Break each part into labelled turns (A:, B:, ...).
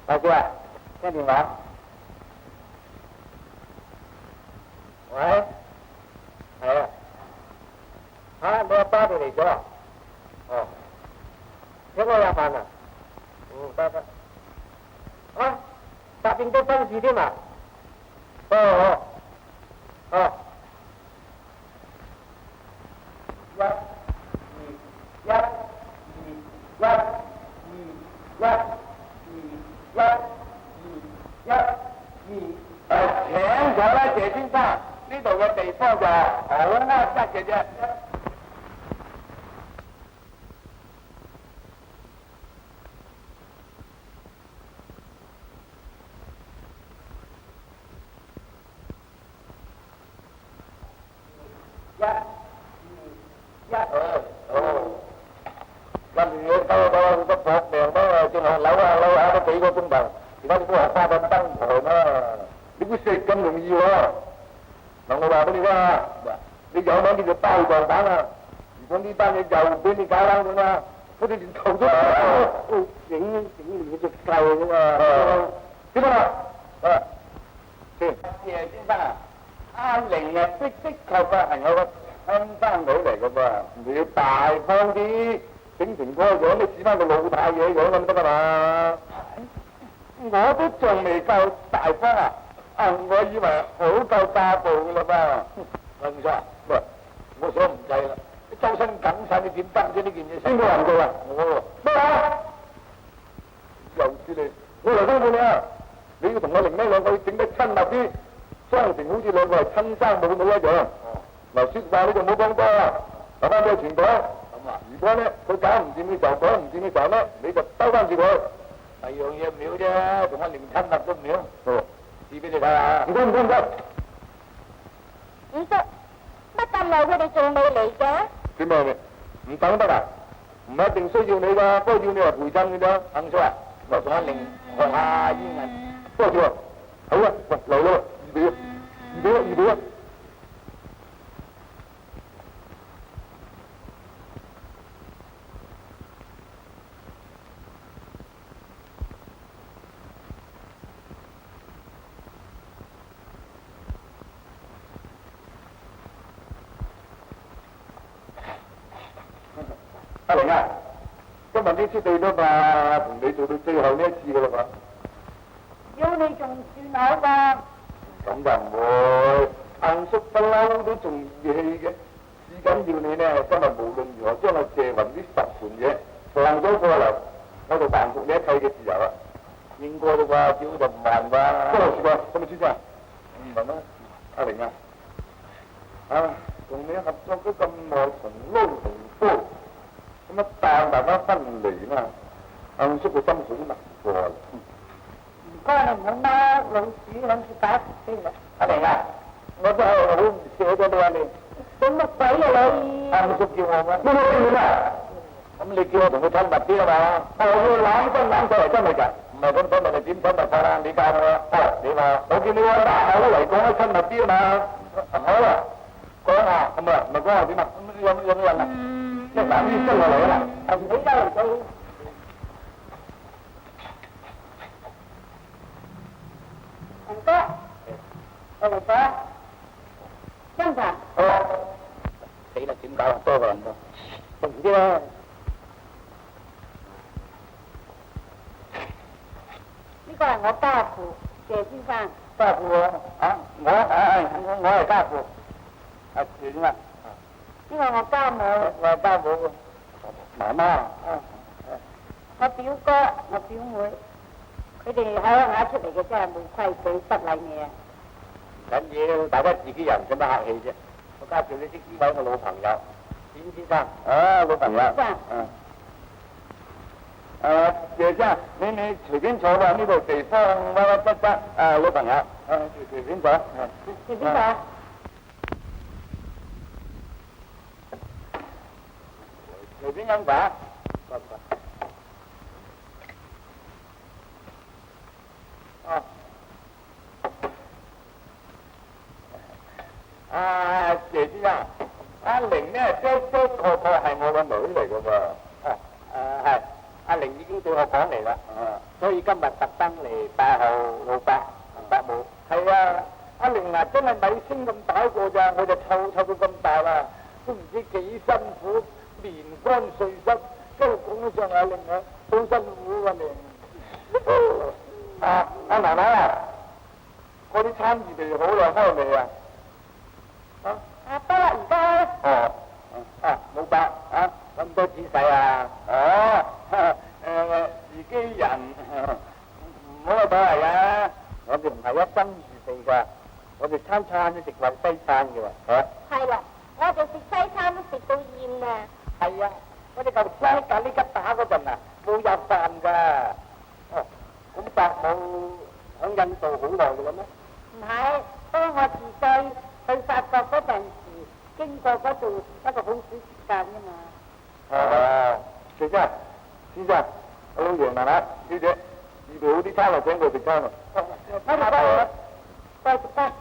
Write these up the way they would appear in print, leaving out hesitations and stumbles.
A: 大姐啊，聽電話。喂，係啊。嚇，你阿爸哋嚟咗啊？哦。請我入飯啊？得。啊，答應咗婚事添啊？哦。請咗啦，謝先生，呢度嘅地方就好啱得嘅啫。跟住嘢兜好多搏命都淨係扭下都幾個鐘頭，而家你都話花個燈台啦，你估食咁容易喎？嗱，我話俾你聽啊，你有名叫做包撞蛋啊！如果呢單嘢又俾你搞爛咗啦，我哋連頭都整你隻雞啫嘛！點啊？先，謝先生啊，阿玲啊，的確係我個親生女嚟噶噃，你要大方啲。整成個樣，你似翻個老太爺樣咁得噶嘛？我都仲未夠大方啊！我以為好夠家暴噶啦噃。係唔錯啊？喂，我想唔計啦，你周身緊晒，你點得啫？呢件嘢邊個人做啊？我咩啊？又知你，我嚟吩咐你啊！你要同我玲妹兩個整得親密啲，雙成好似兩個係親生母女一樣。嗱，説話你就唔好講多啦，留翻俾佢全講。如果咧佢搞唔掂嘅時候，講唔掂嘅時候咧，你就兜翻住佢。第二樣嘢唔妙啫，同阿玲親密都唔妙。試俾你睇下。唔得。
B: 二叔，乜咁耐佢哋仲未嚟嘅？
A: 點啊你？唔等得啊？唔一定需要你㗎，不過要你嚟陪襯嘅啫。肯叔啊，我同阿玲學下英文。多謝。好啊，喂，嚟啦，預備啊！阿玲啊，今日呢次對咗嘛，同你做到最後呢一次噶啦嘛。
B: 要你仲算好㗎？
A: 咁就唔會，硬叔不嬲都仲義氣嘅，至緊要你呢，今日無論如何將阿謝雲呢10盤嘢放咗過嚟，我就還復你一切嘅自由啦。應該啦啩，少就唔還啩。多謝啩，咁咪先生。唔係咩？阿玲啊，同你合作咗咁耐，同撈同煲。咁啊，但大家分離嘛，硬叔個心好難過。唔該你唔好啦，老鼠諗住打死你。阿玲啊，我真係好唔捨得你啊你。做乜鬼啊你？硬叔叫我咩？咩叫你啊？咁你叫我同佢親密啲啊嘛？我要攬身攬過嚟親密㗎，唔係咁親密你點親密法啦？你教我啊？你話我叫你揾大口嚟講得親密啲啊嘛？好啊，講下咁啊，唔係講下點啊？有咩人啊？即係嗱，呢真係嚟啦！你而家嚟到，唔該，我嚟咗，真㗎。好，死啦！點搞啊？多個人喎，唔知啦。呢個係我家父謝先生。家父啊？我係家父。阿錢啊！呢個我家母，我係家母，媽媽，我表哥、我表妹，佢哋喺鄉下出嚟嘅真係冇規矩失禮嘅。唔緊要，大家自己人，使乜客氣啫？我介紹你識呢位我老朋友，錢先生。老朋友。謝生，你隨便坐啦，呢度地方屈屈不不，老朋友，隨便坐。隨便坐。隨便飲茶。謝先生，阿玲呢，的確係我個女嚟噶噃。係，阿玲已經對我講嚟啦。所以今日特登嚟8號老伯母。係啊，阿玲啊，真係米星咁大個咋，我就湊到咁大啦，都唔知幾辛苦，面乾碎濕，跟住講起上阿玲啊，好辛苦啊你。阿奶奶啊，嗰啲餐預備好啦，開未啊？
B: 得啦，而家。
A: 哦，老伯啊，咁多仔細啊？自己人唔好去睇啊！我哋唔係一生預備㗎，我哋餐餐都食慣西餐㗎喎。
B: 係啦，我哋食西餐都食到厭啊。
A: 係啊，我哋舊時咖喱吉打嗰陣啊，冇入飯㗎。咁伯母喺印度好耐㗎啦咩？
B: 唔係，當我自細去法國嗰陣時，經過嗰度一個好少時間㗎嘛。
A: 先生，我老爺奶奶，小姐，預備好啲餐嚟請佢食餐啊！
B: 我哋再食翻。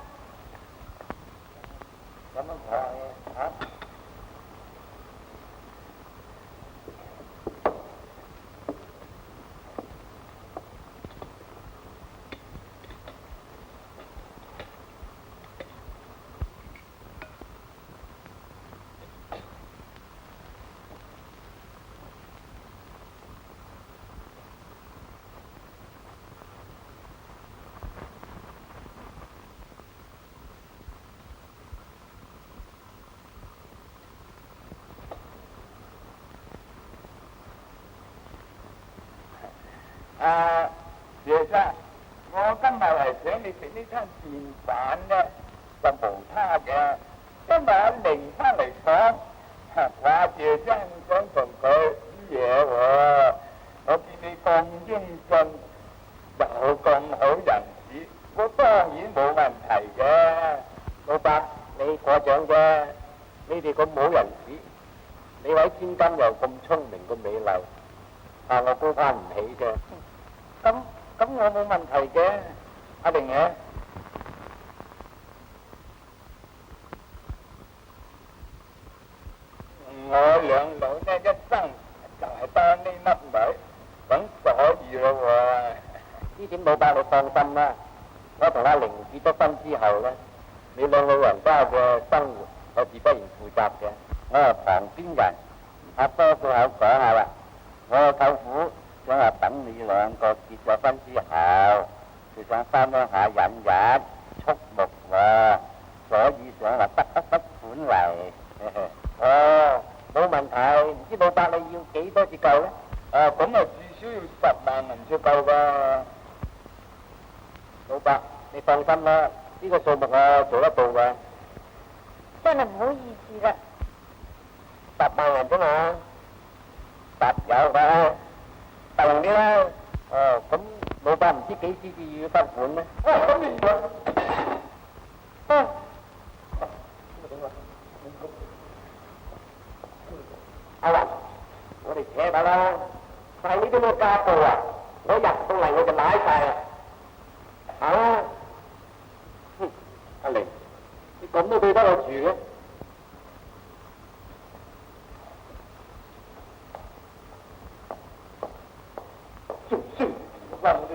A: 咁樣睇嚇。謝生，我今日係請你食呢餐便飯嘅，就無他嘅。今日阿玲翻嚟講，話謝生想同佢啲嘢喎。我見你咁英俊，又咁好人子，我當然冇問題嘅。老伯，你過獎啫，你哋咁冇人子，你位千金又咁聰明咁美麗，我高攀唔起嘅。咁我冇問題嘅，阿玲啊，我兩老呢一生就係得呢粒米，咁所以咯喎。呢點老伯你放心啦，我同阿玲結咗婚之後呢，你兩老人家嘅生活我自不然負責嘅。我係旁邊人，多個口講下啦，我舅父想話等你兩個結咗婚之後，佢想翻鄉下引日畜牧喎，所以想話得一筆款嚟。冇問題，唔知老伯你要幾多至夠呢？咁至少要10萬銀先夠㗎。老伯，你放心啦，呢個數目我做得到㗎。
B: 真係唔好意思啦。
A: 10萬銀啫嘛，實有㗎。大啲啦，咁老伯唔知幾時至要分款呢？咁你阿雲，我哋扯下啦，但係呢啲咩家暴啊，我入到嚟我就賴晒啦，阿玲，你咁都對得我住嘅？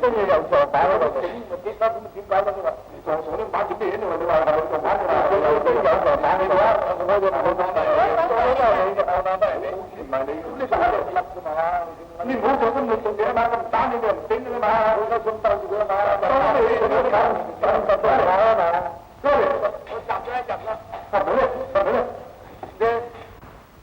A: 跟住又撞板嗰度，點解咁啊？撞啲板點咩嘢？你話撞板㗎嘛？有撞板你話，我就唔好講啦。唔係你，你打就笠㗎嘛？你唔好做咁冇做嘢啊嘛！咁打你就唔頂㗎嘛！我而家想鬥住佢啊嘛！當你咁樣搞，咁就得啦。